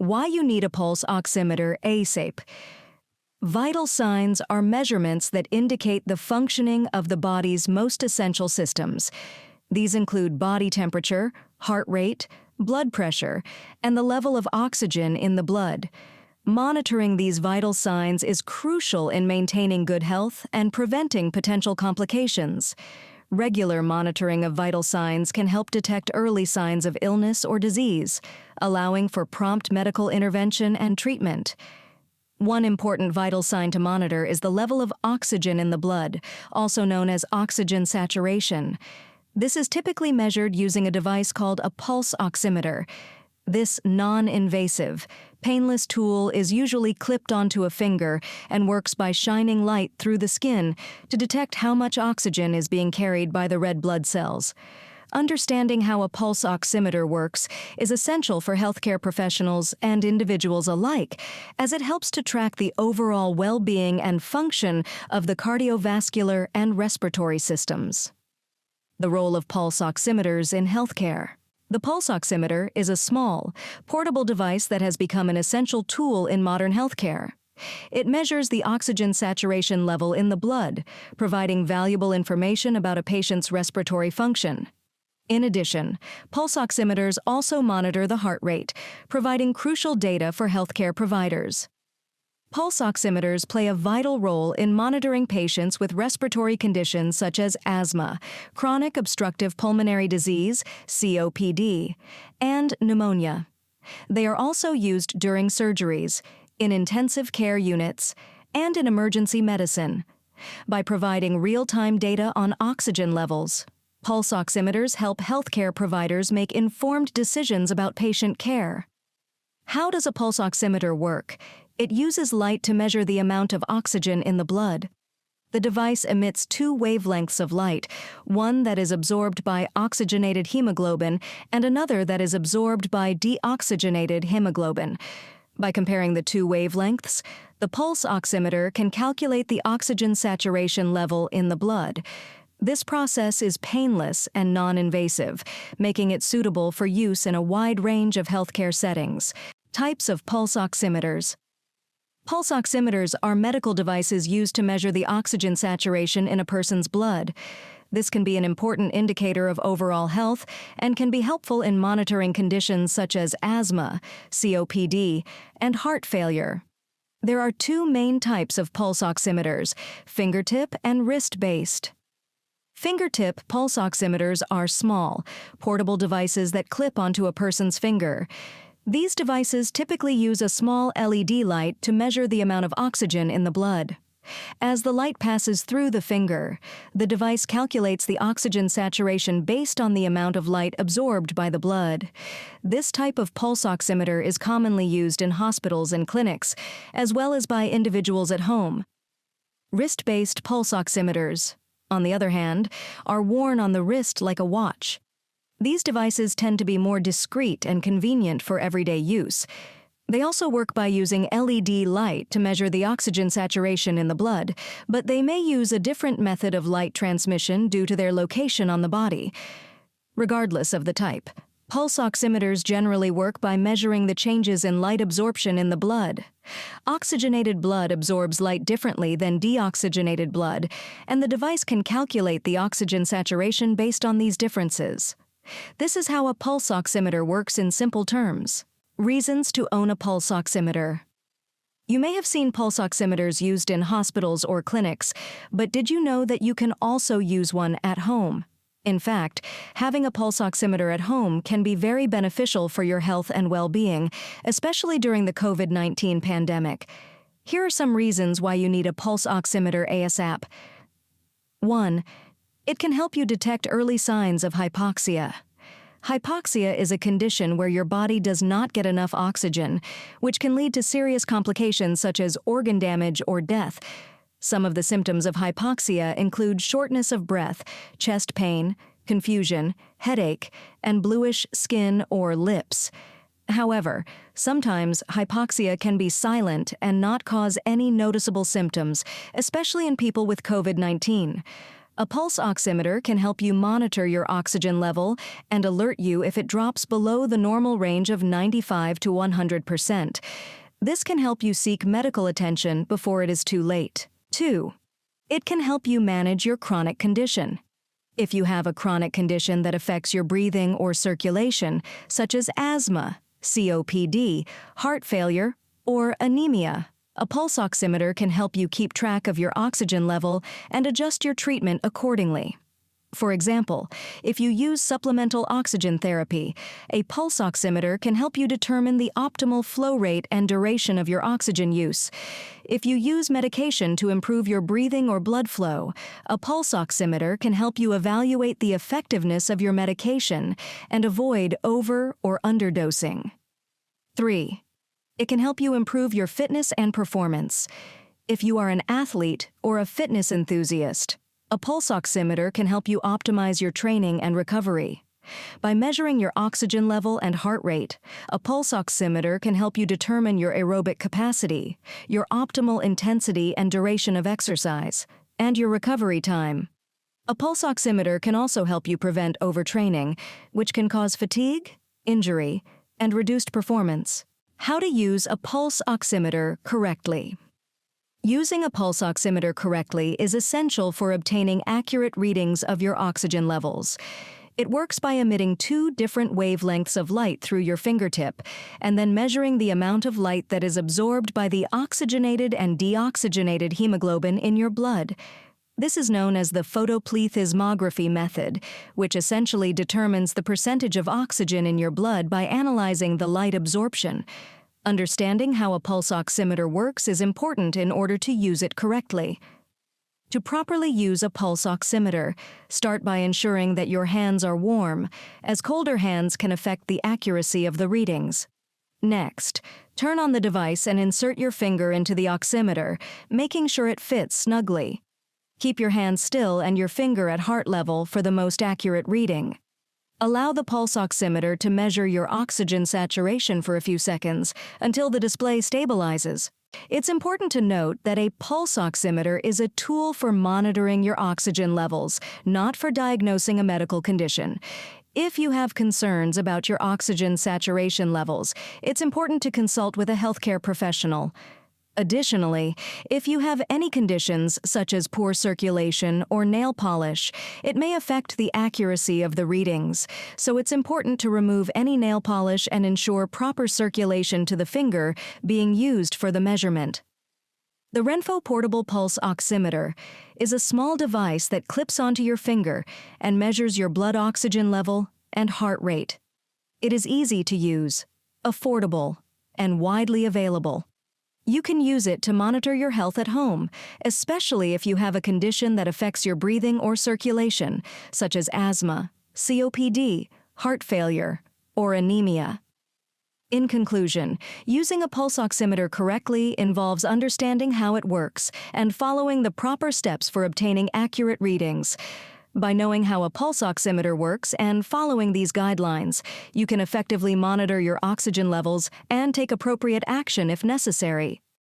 Why you need a pulse oximeter ASAP. Vital signs are measurements that indicate the functioning of the body's most essential systems. These include body temperature, heart rate, blood pressure, and the level of oxygen in the blood. Monitoring these vital signs is crucial in maintaining good health and preventing potential complications. Regular monitoring of vital signs can help detect early signs of illness or disease, allowing for prompt medical intervention and treatment. One important vital sign to monitor is the level of oxygen in the blood, also known as oxygen saturation. This is typically measured using a device called a pulse oximeter. This non-invasive, painless tool is usually clipped onto a finger and works by shining light through the skin to detect how much oxygen is being carried by the red blood cells. Understanding how a pulse oximeter works is essential for healthcare professionals and individuals alike, as it helps to track the overall well-being and function of the cardiovascular and respiratory systems. The role of pulse oximeters in healthcare. The pulse oximeter is a small, portable device that has become an essential tool in modern healthcare. It measures the oxygen saturation level in the blood, providing valuable information about a patient's respiratory function. In addition, pulse oximeters also monitor the heart rate, providing crucial data for healthcare providers. Pulse oximeters play a vital role in monitoring patients with respiratory conditions such as asthma, chronic obstructive pulmonary disease, COPD, and pneumonia. They are also used during surgeries, in intensive care units, and in emergency medicine. By providing real-time data on oxygen levels, pulse oximeters help healthcare providers make informed decisions about patient care. How does a pulse oximeter work? It uses light to measure the amount of oxygen in the blood. The device emits two wavelengths of light, one that is absorbed by oxygenated hemoglobin and another that is absorbed by deoxygenated hemoglobin. By comparing the two wavelengths, the pulse oximeter can calculate the oxygen saturation level in the blood. This process is painless and non-invasive, making it suitable for use in a wide range of healthcare settings. Types of pulse oximeters. Pulse oximeters are medical devices used to measure the oxygen saturation in a person's blood. This can be an important indicator of overall health and can be helpful in monitoring conditions such as asthma, COPD, and heart failure. There are two main types of pulse oximeters, fingertip and wrist-based. Fingertip pulse oximeters are small, portable devices that clip onto a person's finger. These devices typically use a small LED light to measure the amount of oxygen in the blood. As the light passes through the finger, the device calculates the oxygen saturation based on the amount of light absorbed by the blood. This type of pulse oximeter is commonly used in hospitals and clinics, as well as by individuals at home. Wrist-based pulse oximeters, on the other hand, are worn on the wrist like a watch. These devices tend to be more discreet and convenient for everyday use. They also work by using LED light to measure the oxygen saturation in the blood, but they may use a different method of light transmission due to their location on the body. Regardless of the type, pulse oximeters generally work by measuring the changes in light absorption in the blood. Oxygenated blood absorbs light differently than deoxygenated blood, and the device can calculate the oxygen saturation based on these differences. This is how a pulse oximeter works in simple terms. Reasons to own a pulse oximeter. You may have seen pulse oximeters used in hospitals or clinics, but did you know that you can also use one at home? In fact, having a pulse oximeter at home can be very beneficial for your health and well-being, especially during the COVID-19 pandemic. Here are some reasons why you need a pulse oximeter ASAP. 1. It can help you detect early signs of hypoxia. Hypoxia is a condition where your body does not get enough oxygen, which can lead to serious complications such as organ damage or death. Some of the symptoms of hypoxia include shortness of breath, chest pain, confusion, headache, and bluish skin or lips. However, sometimes hypoxia can be silent and not cause any noticeable symptoms, especially in people with COVID-19. A pulse oximeter can help you monitor your oxygen level and alert you if it drops below the normal range of 95 to 100%. This can help you seek medical attention before it is too late. 2. It can help you manage your chronic condition. If you have a chronic condition that affects your breathing or circulation, such as asthma, COPD, heart failure, or anemia, a pulse oximeter can help you keep track of your oxygen level and adjust your treatment accordingly. For example, if you use supplemental oxygen therapy, a pulse oximeter can help you determine the optimal flow rate and duration of your oxygen use. If you use medication to improve your breathing or blood flow, a pulse oximeter can help you evaluate the effectiveness of your medication and avoid over- or underdosing. 3. It can help you improve your fitness and performance. If you are an athlete or a fitness enthusiast, a pulse oximeter can help you optimize your training and recovery. By measuring your oxygen level and heart rate, a pulse oximeter can help you determine your aerobic capacity, your optimal intensity and duration of exercise, and your recovery time. A pulse oximeter can also help you prevent overtraining, which can cause fatigue, injury, and reduced performance. How to use a pulse oximeter correctly. Using a pulse oximeter correctly is essential for obtaining accurate readings of your oxygen levels. It works by emitting 2 different wavelengths of light through your fingertip and then measuring the amount of light that is absorbed by the oxygenated and deoxygenated hemoglobin in your blood. This is known as the photoplethysmography method, which essentially determines the percentage of oxygen in your blood by analyzing the light absorption. Understanding how a pulse oximeter works is important in order to use it correctly. To properly use a pulse oximeter, start by ensuring that your hands are warm, as colder hands can affect the accuracy of the readings. Next, turn on the device and insert your finger into the oximeter, making sure it fits snugly. Keep your hand still and your finger at heart level for the most accurate reading. Allow the pulse oximeter to measure your oxygen saturation for a few seconds until the display stabilizes. It's important to note that a pulse oximeter is a tool for monitoring your oxygen levels, not for diagnosing a medical condition. If you have concerns about your oxygen saturation levels, it's important to consult with a healthcare professional. Additionally, if you have any conditions such as poor circulation or nail polish, it may affect the accuracy of the readings, so it's important to remove any nail polish and ensure proper circulation to the finger being used for the measurement. The Renpho Portable Pulse Oximeter is a small device that clips onto your finger and measures your blood oxygen level and heart rate. It is easy to use, affordable, and widely available. You can use it to monitor your health at home, especially if you have a condition that affects your breathing or circulation, such as asthma, COPD, heart failure, or anemia. In conclusion, using a pulse oximeter correctly involves understanding how it works and following the proper steps for obtaining accurate readings. By knowing how a pulse oximeter works and following these guidelines, you can effectively monitor your oxygen levels and take appropriate action if necessary.